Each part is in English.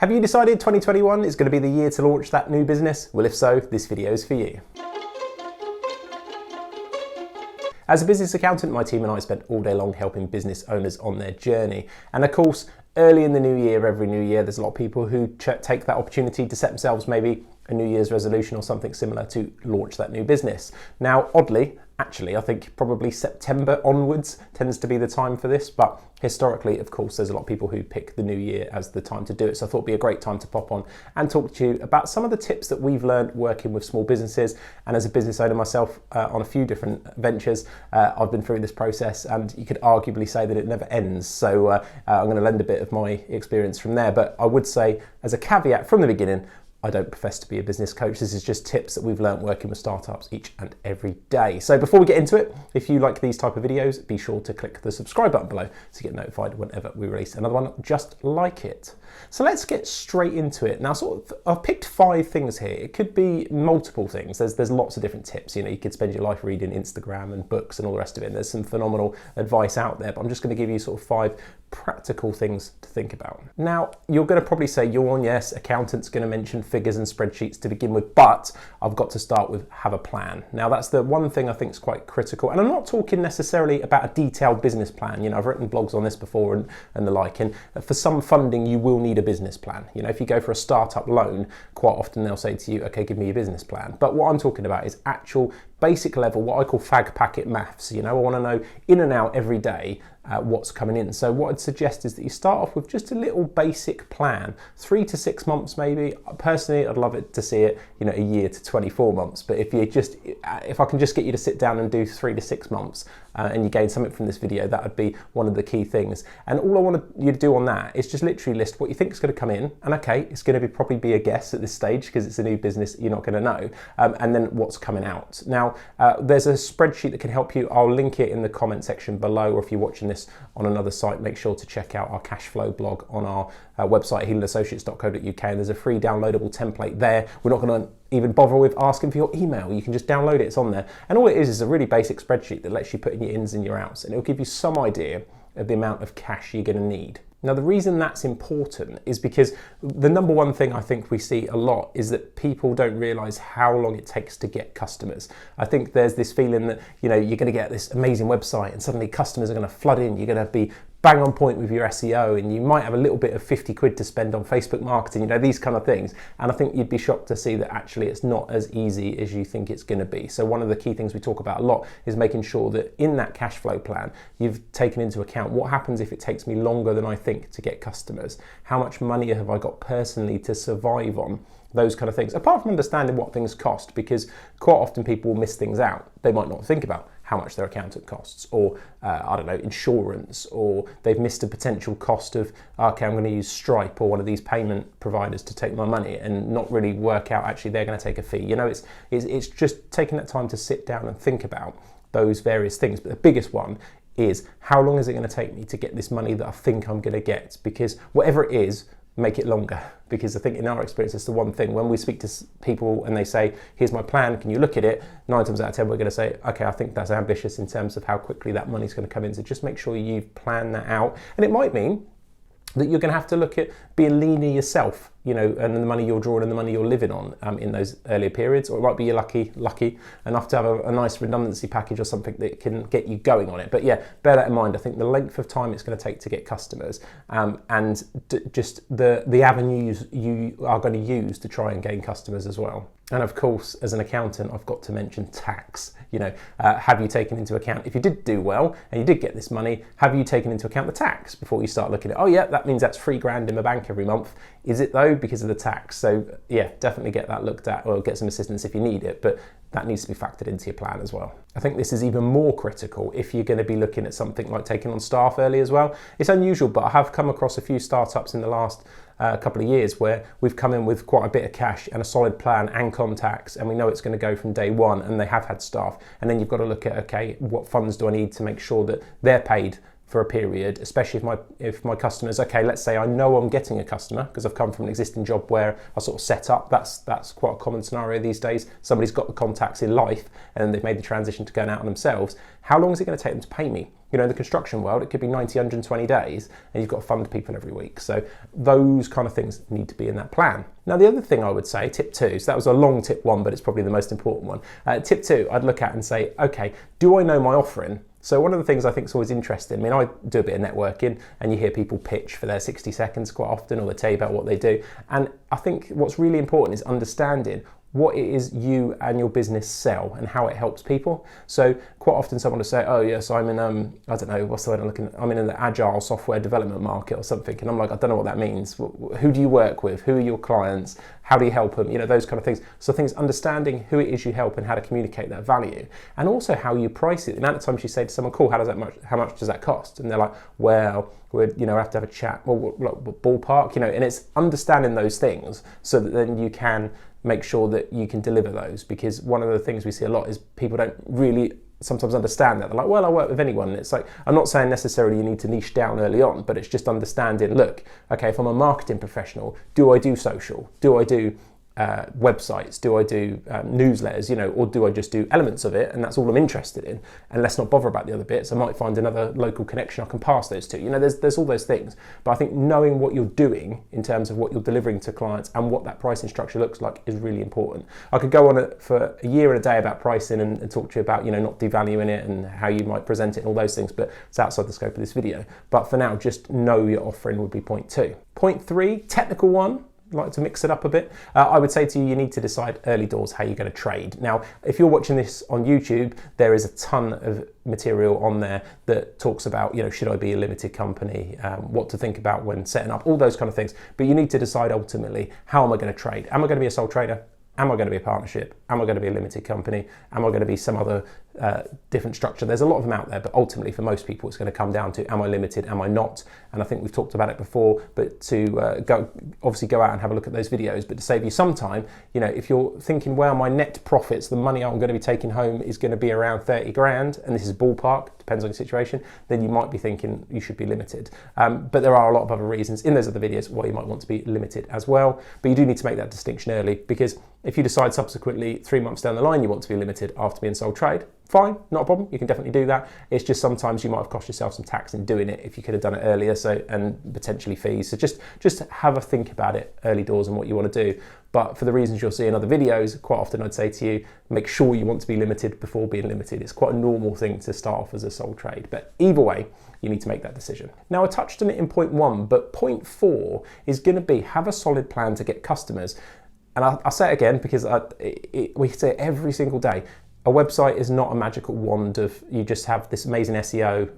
Have you decided 2021 is going to be the year to launch that new business? Well, if so, this video is for you. As a business accountant, my team and I spent all day long helping business owners on their journey. And of course, early in the new year, every new year, there's a lot of people who take that opportunity to set themselves maybe a New Year's resolution or something similar to launch that new business. Now, oddly, actually, I think probably September onwards tends to be the time for this, but historically, of course, there's a lot of people who pick the new year as the time to do it. So I thought it'd be a great time to pop on and talk to you about some of the tips that we've learned working with small businesses. And as a business owner myself on a few different ventures, I've been through this process, and you could arguably say that it never ends. So I'm going to lend a bit of my experience from there. But I would say, as a caveat from the beginning, I don't profess to be a business coach. This is just tips that we've learned working with startups each and every day. So before we get into it, if you like these type of videos, be sure to click the subscribe button below to get notified whenever we release another one just like it. So let's get straight into it. Now, I've picked 5 things here. It could be multiple things. There's lots of different tips. You know, you could spend your life reading Instagram and books and all the rest of it. And there's some phenomenal advice out there, but I'm just going to give you sort of 5 practical things to think about. Now, you're going to probably say, yes, accountant's going to mention figures and spreadsheets to begin with, but I've got to start with have a plan. Now, that's the one thing I think is quite critical. And I'm not talking necessarily about a detailed business plan. You know, I've written blogs on this before and the like. And for some funding, you will need a business plan. You know, if you go for a startup loan, quite often they'll say to you, okay, give me your business plan. But what I'm talking about is actual basic level, what I call fag packet maths. You know, I want to know in and out every day what's coming in. So what I'd suggest is that you start off with just a little basic plan, 3 to 6 months maybe. Personally, I'd love it to see it, you know, a year to 24 months. But if I can just get you to sit down and do 3 to 6 months and you gain something from this video, that would be one of the key things. And all I want you to do on that is just literally list what you think is going to come in. And okay, it's going to probably be a guess at this stage because it's a new business, you're not going to know. And then what's coming out. Now, there's a spreadsheet that can help you. I'll link it in the comment section below, or if you're watching this on another site, make sure to check out our Cashflow blog on our website, HeelanAssociates.co.uk, and there's a free downloadable template there. We're not going to even bother with asking for your email. You can just download it, it's on there. And all it is a really basic spreadsheet that lets you put in your ins and your outs, and it'll give you some idea of the amount of cash you're going to need. Now, the reason that's important is because the number one thing I think we see a lot is that people don't realize how long it takes to get customers. I think there's this feeling that, you know, you're going to get this amazing website and suddenly customers are going to flood in. You're going to be bang on point with your SEO, and you might have a little bit of 50 quid to spend on Facebook marketing, you know, these kind of things. And I think you'd be shocked to see that actually it's not as easy as you think it's going to be. So one of the key things we talk about a lot is making sure that in that cash flow plan, you've taken into account what happens if it takes me longer than I think to get customers. How much money have I got personally to survive on? Those kind of things, apart from understanding what things cost, because quite often people will miss things out. They might not think about how much their accountant costs, or I don't know, insurance, or they've missed a potential cost of, okay, I'm going to use Stripe or one of these payment providers to take my money, and not really work out actually they're going to take a fee. You know, it's just taking that time to sit down and think about those various things. But the biggest one is, how long is it going to take me to get this money that I think I'm going to get? Because whatever it is, make it longer. Because I think in our experience, it's the one thing when we speak to people and they say, here's my plan, can you look at it? 9 times out of 10, we're going to say, okay, I think that's ambitious in terms of how quickly that money's going to come in. So just make sure you've planned that out. And it might mean that you're going to have to look at being leaner yourself, you know, and the money you're drawing and the money you're living on in those earlier periods. Or it might be you're lucky enough to have a nice redundancy package or something that can get you going on it. But yeah, bear that in mind. I think the length of time it's going to take to get customers and just the avenues you are going to use to try and gain customers as well. And of course, as an accountant, I've got to mention tax. You know, have you taken into account, if you did do well and you did get this money, have you taken into account the tax before you start looking at, oh yeah, that means that's $3,000 in my bank every month. Is it though? Because of the tax. So yeah, definitely get that looked at, or get some assistance if you need it, but that needs to be factored into your plan as well. I think this is even more critical if you're going to be looking at something like taking on staff early as well. It's unusual, but I have come across a few startups in the last couple of years where we've come in with quite a bit of cash and a solid plan and contacts, and we know it's going to go from day one, and they have had staff. And then you've got to look at, okay, what funds do I need to make sure that they're paid for a period, especially if my customers, okay, let's say I know I'm getting a customer because I've come from an existing job where I sort of set up. That's quite a common scenario these days. Somebody's got the contacts in life and they've made the transition to going out on themselves. How long is it going to take them to pay me? You know, in the construction world, it could be 90, 120 days, and you've got to fund people every week. So those kind of things need to be in that plan. Now, the other thing I would say, tip 2, so that was a long tip 1, but it's probably the most important one. Tip 2, I'd look at and say, okay, do I know my offering? So one of the things I think is always interesting, I mean, I do a bit of networking and you hear people pitch for their 60 seconds quite often, or they tell you about what they do. And I think what's really important is understanding what it is you and your business sell and how it helps people. So quite often someone will say, oh yes, I'm in, I don't know, what's the word I'm looking at? I'm in the agile software development market or something. And I'm like, I don't know what that means. Who do you work with? Who are your clients? How do you help them? You know, those kind of things. So things, understanding who it is you help and how to communicate that value, and also how you price it. The amount of times you say to someone, cool, how much does that cost? And they're like, well, we'd, you know, have to have a chat. Well, what ballpark, you know, and it's understanding those things so that then you can make sure that you can deliver those, because one of the things we see a lot is people don't really sometimes understand that. They're like, well, I work with anyone. And it's like, I'm not saying necessarily you need to niche down early on, but it's just understanding, look, okay, if I'm a marketing professional, do I do social? Do I do websites? Do I do newsletters, you know, or do I just do elements of it and that's all I'm interested in, and let's not bother about the other bits? I might find another local connection I can pass those to. You know, there's all those things, but I think knowing what you're doing in terms of what you're delivering to clients and what that pricing structure looks like is really important. I could go on it for a year and a day about pricing and talk to you about, you know, not devaluing it and how you might present it and all those things, but it's outside the scope of this video. But for now, just know your offering would be point 2. Point 3, technical one, like to mix it up a bit. I would say to you, you need to decide early doors how you're going to trade. Now, if you're watching this on YouTube, there is a ton of material on there that talks about, you know, should I be a limited company, what to think about when setting up, all those kind of things. But you need to decide ultimately, how am I going to trade? Am I going to be a sole trader? Am I going to be a partnership? Am I going to be a limited company? Am I going to be some other different structure? There's a lot of them out there, but ultimately for most people it's going to come down to, am I limited, am I not? And I think we've talked about it before, but to go out and have a look at those videos, but to save you some time, you know, if you're thinking, well, my net profits, the money I'm going to be taking home is going to be around 30 grand, and this is ballpark, depends on your situation, then you might be thinking you should be limited. But there are a lot of other reasons in those other videos why you might want to be limited as well. But you do need to make that distinction early, because if you decide subsequently 3 months down the line you want to be limited after being sole trade, fine, not a problem, you can definitely do that. It's just sometimes you might have cost yourself some tax in doing it if you could have done it earlier, so, and potentially fees. So just have a think about it early doors and what you want to do. But for the reasons you'll see in other videos, quite often I'd say to you, make sure you want to be limited before being limited. It's quite a normal thing to start off as a sole trade, but either way, you need to make that decision. Now, I touched on it in point 1, but point 4 is going to be, have a solid plan to get customers. And I'll say it again, because we say it every single day. A website is not a magical wand of, you just have this amazing SEO,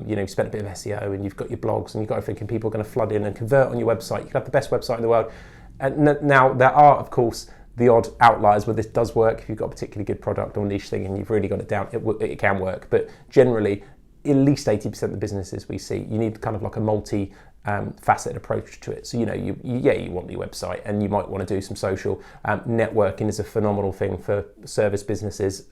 you know, you spent a bit of SEO and you've got your blogs and you've got everything, people are going to flood in and convert on your website. You could have the best website in the world. And now there are, of course, the odd outliers where this does work. If you've got a particularly good product or niche thing and you've really got it down, it can work. But generally, at least 80% of the businesses we see, you need kind of like a multi-faceted approach to it. So, you know, you want your website and you might want to do some social. Networking is a phenomenal thing for service businesses,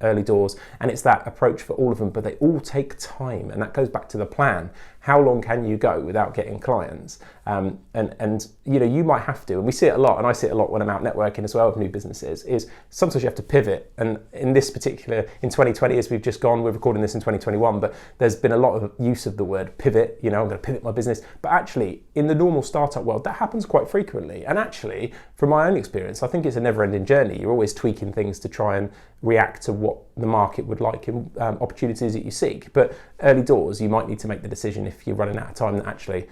early doors, and it's that approach for all of them, but they all take time, and that goes back to the plan. How long can you go without getting clients? And you know, you might have to, and we see it a lot, and I see it a lot when I'm out networking as well with new businesses, is sometimes you have to pivot. And in this particular, in 2020, as we've just gone, we're recording this in 2021, but there's been a lot of use of the word pivot. You know, I'm going to pivot my business. But actually, in the normal startup world, that happens quite frequently. And actually, from my own experience, I think it's a never-ending journey. You're always tweaking things to try and react to what the market would like and opportunities that you seek. But early doors, you might need to make the decision if you're running out of time that actually,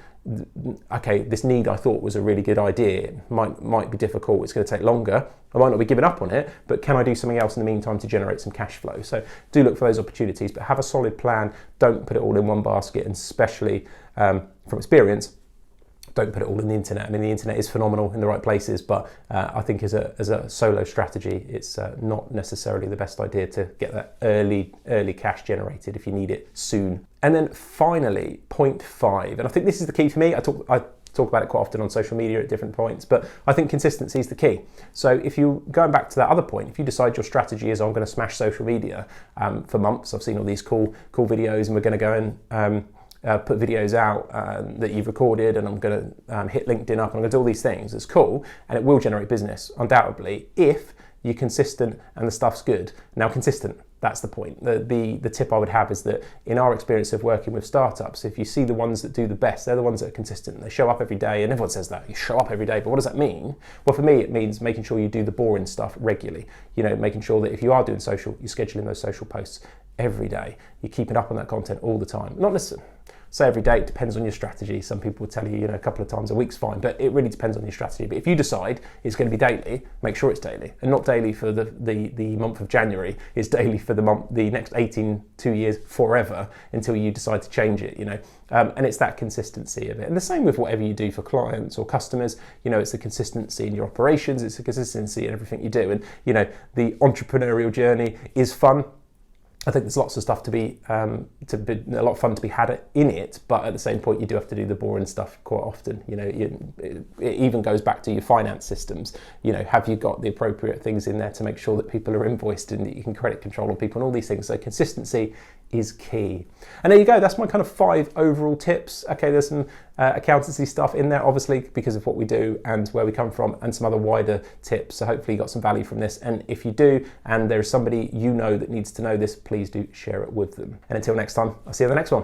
okay, this need I thought was a really good idea, it might be difficult, it's going to take longer, I might not be giving up on it, but can I do something else in the meantime to generate some cash flow? So do look for those opportunities, but have a solid plan. Don't put it all in one basket, and especially from experience, don't put it all in the internet. I mean, the internet is phenomenal in the right places, but I think as a solo strategy, it's not necessarily the best idea to get that early cash generated if you need it soon. And then finally, point 5, and I think this is the key for me. I talk about it quite often on social media at different points, but I think consistency is the key. So if you, going back to that other point, if you decide your strategy is, I'm going to smash social media for months, I've seen all these cool videos, and we're going to go and put videos out that you've recorded, and I'm going to hit LinkedIn up, and I'm going to do all these things. It's cool, and it will generate business, undoubtedly, if you're consistent and the stuff's good. Now, consistent, That's the point. The tip I would have is that in our experience of working with startups, if you see the ones that do the best, they're the ones that are consistent. They show up every day, and everyone says that, you show up every day, but what does that mean? Well, for me, it means making sure you do the boring stuff regularly. Making sure that if you are doing social, you're scheduling those social posts every day. You're keeping up on that content all the time. Not necessarily say every day, it depends on your strategy. Some people will tell you, a couple of times a week's fine, but it really depends on your strategy. But if you decide it's going to be daily, make sure it's daily, and not daily for the month of January. It's daily for the next 2 years, forever, until you decide to change it. And it's that consistency of it. And the same with whatever you do for clients or customers. It's the consistency in your operations. It's the consistency in everything you do. And the entrepreneurial journey is fun. I think there's lots of stuff to be a lot of fun to be had in it, but at the same point, you do have to do the boring stuff quite often. It even goes back to your finance systems. Have you got the appropriate things in there to make sure that people are invoiced and that you can credit control on people and all these things? So consistency is key. And there you go. That's my kind of 5 overall tips. Okay, there's some accountancy stuff in there, obviously, because of what we do and where we come from, and some other wider tips. So hopefully you got some value from this. And if you do, and there's somebody that needs to know this, please do share it with them. And until next time, I'll see you in the next one.